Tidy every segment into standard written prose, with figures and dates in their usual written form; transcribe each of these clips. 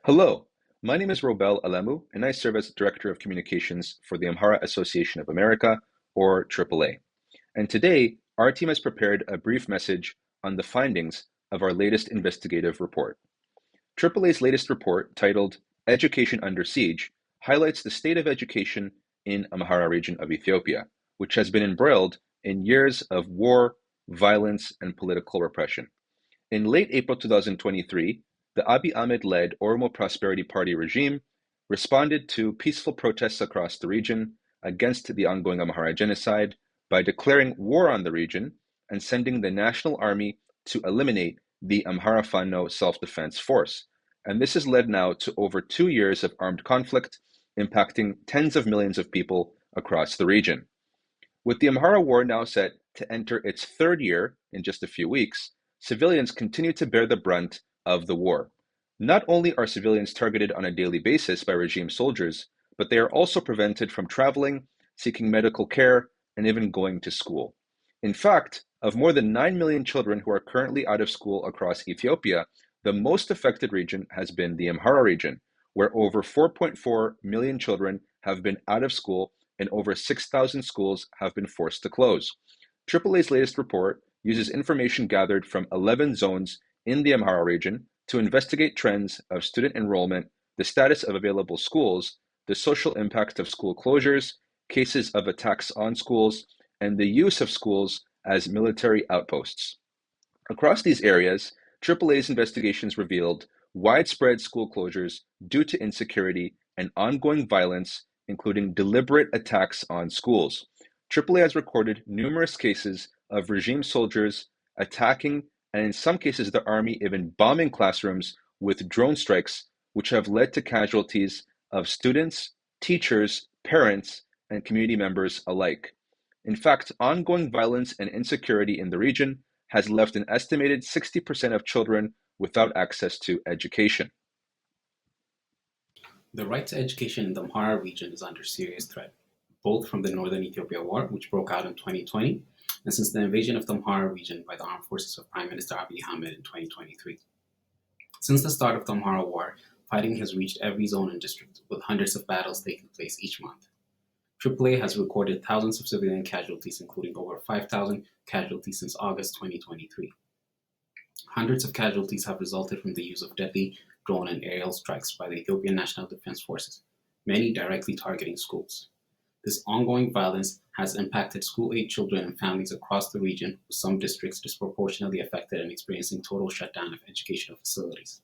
Hello, my name is Robel Alemu, and I serve as Director of Communications for the Amhara Association of America, or AAA. And today, our team has prepared a brief message on the findings of our latest investigative report. AAA's latest report, titled Education Under Siege, highlights the state of education in Amhara region of Ethiopia, which has been embroiled in years of war, violence, and political repression. In late April 2023, the Abiy Ahmed-led Oromo Prosperity Party regime responded to peaceful protests across the region against the ongoing Amhara genocide by declaring war on the region and sending the National Army to eliminate the Amhara Fano Self-Defense Force. And this has led now to over 2 years of armed conflict, impacting tens of millions of people across the region. With the Amhara War now set to enter its third year in just a few weeks, civilians continue to bear the brunt of the war. Not only are civilians targeted on a daily basis by regime soldiers, but they are also prevented from traveling, seeking medical care, and even going to school. In fact, of more than 9 million children who are currently out of school across Ethiopia, the most affected region has been the Amhara region, where over 4.4 million children have been out of school and over 6,000 schools have been forced to close. AAA's latest report uses information gathered from 11 zones in the Amhara region to investigate trends of student enrollment, the status of available schools, the social impact of school closures, cases of attacks on schools, and the use of schools as military outposts. Across these areas, AAA's investigations revealed widespread school closures due to insecurity and ongoing violence, including deliberate attacks on schools. AAA has recorded numerous cases of regime soldiers attacking, and in some cases the army even bombing classrooms with drone strikes, which have led to casualties of students, teachers, parents, and community members alike. In fact, ongoing violence and insecurity in the region has left an estimated 60% of children without access to education. The right to education in the Amhara region is under serious threat, both from the Northern Ethiopia War, which broke out in 2020, and since the invasion of the Amhara region by the armed forces of Prime Minister Abiy Ahmed in 2023. Since the start of the Amhara War, fighting has reached every zone and district, with hundreds of battles taking place each month. AAA has recorded thousands of civilian casualties, including over 5,000 casualties since August 2023. Hundreds of casualties have resulted from the use of deadly drone and aerial strikes by the Ethiopian National Defense Forces, many directly targeting schools. This ongoing violence has impacted school-age children and families across the region, with some districts disproportionately affected and experiencing total shutdown of educational facilities.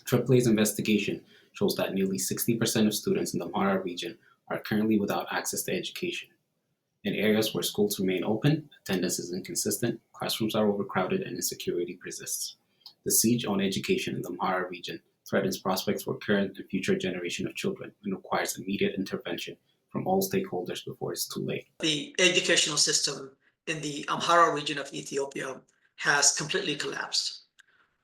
AAA's investigation shows that nearly 60% of students in the Amhara region are currently without access to education. In areas where schools remain open, attendance is inconsistent, classrooms are overcrowded, and insecurity persists. The siege on education in the Amhara region threatens prospects for current and future generation of children and requires immediate intervention from all stakeholders before it's too late. The educational system in the Amhara region of Ethiopia has completely collapsed.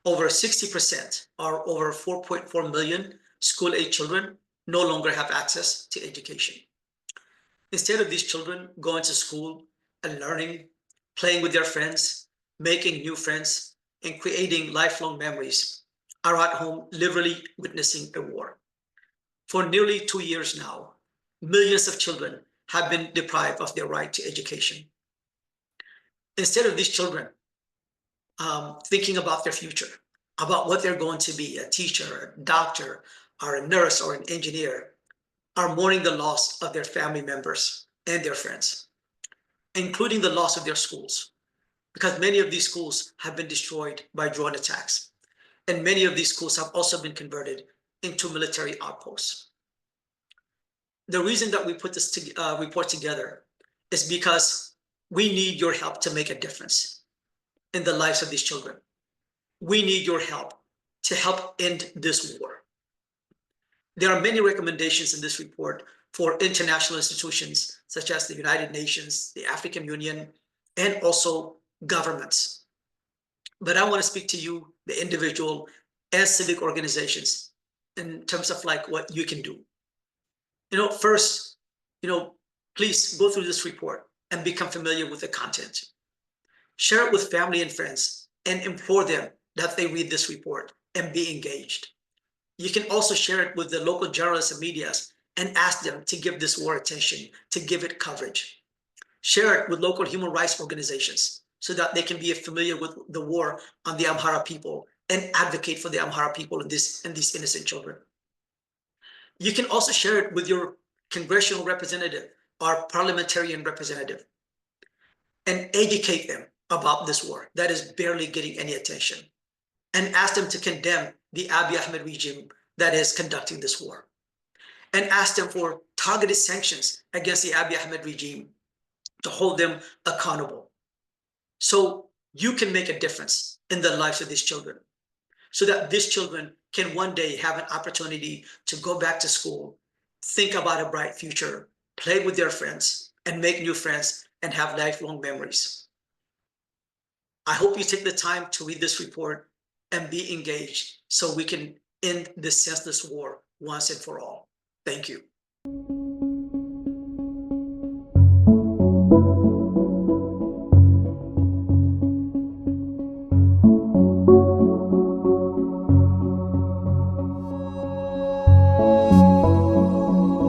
Over 60%, or over 4.4 million school-age children, no longer have access to education. Instead of these children going to school and learning, playing with their friends, making new friends, and creating lifelong memories, are at home literally witnessing a war. For nearly 2 years now, millions of children have been deprived of their right to education. Instead of these children thinking about their future, about what they're going to be, a teacher, a doctor, or a nurse, or an engineer, are mourning the loss of their family members and their friends, including the loss of their schools, because many of these schools have been destroyed by drone attacks, and many of these schools have also been converted into military outposts. The reason that we put this report together is because we need your help to make a difference in the lives of these children. We need your help to help end this war. There are many recommendations in this report for international institutions such as the United Nations, the African Union, and also governments. But I want to speak to you, the individual and civic organizations, in terms of like what you can do. First, please go through this report and become familiar with the content. Share it with family and friends and implore them that they read this report and be engaged. You can also share it with the local journalists and medias and ask them to give this war attention, to give it coverage. Share it with local human rights organizations so that they can be familiar with the war on the Amhara people and advocate for the Amhara people and these innocent children. You can also share it with your congressional representative or parliamentarian representative and educate them about this war that is barely getting any attention, and ask them to condemn the Abiy Ahmed regime that is conducting this war, and ask them for targeted sanctions against the Abiy Ahmed regime to hold them accountable. So you can make a difference in the lives of these children, so that these children can one day have an opportunity to go back to school, think about a bright future, play with their friends, and make new friends and have lifelong memories. I hope you take the time to read this report and be engaged so we can end this senseless war once and for all. Thank you.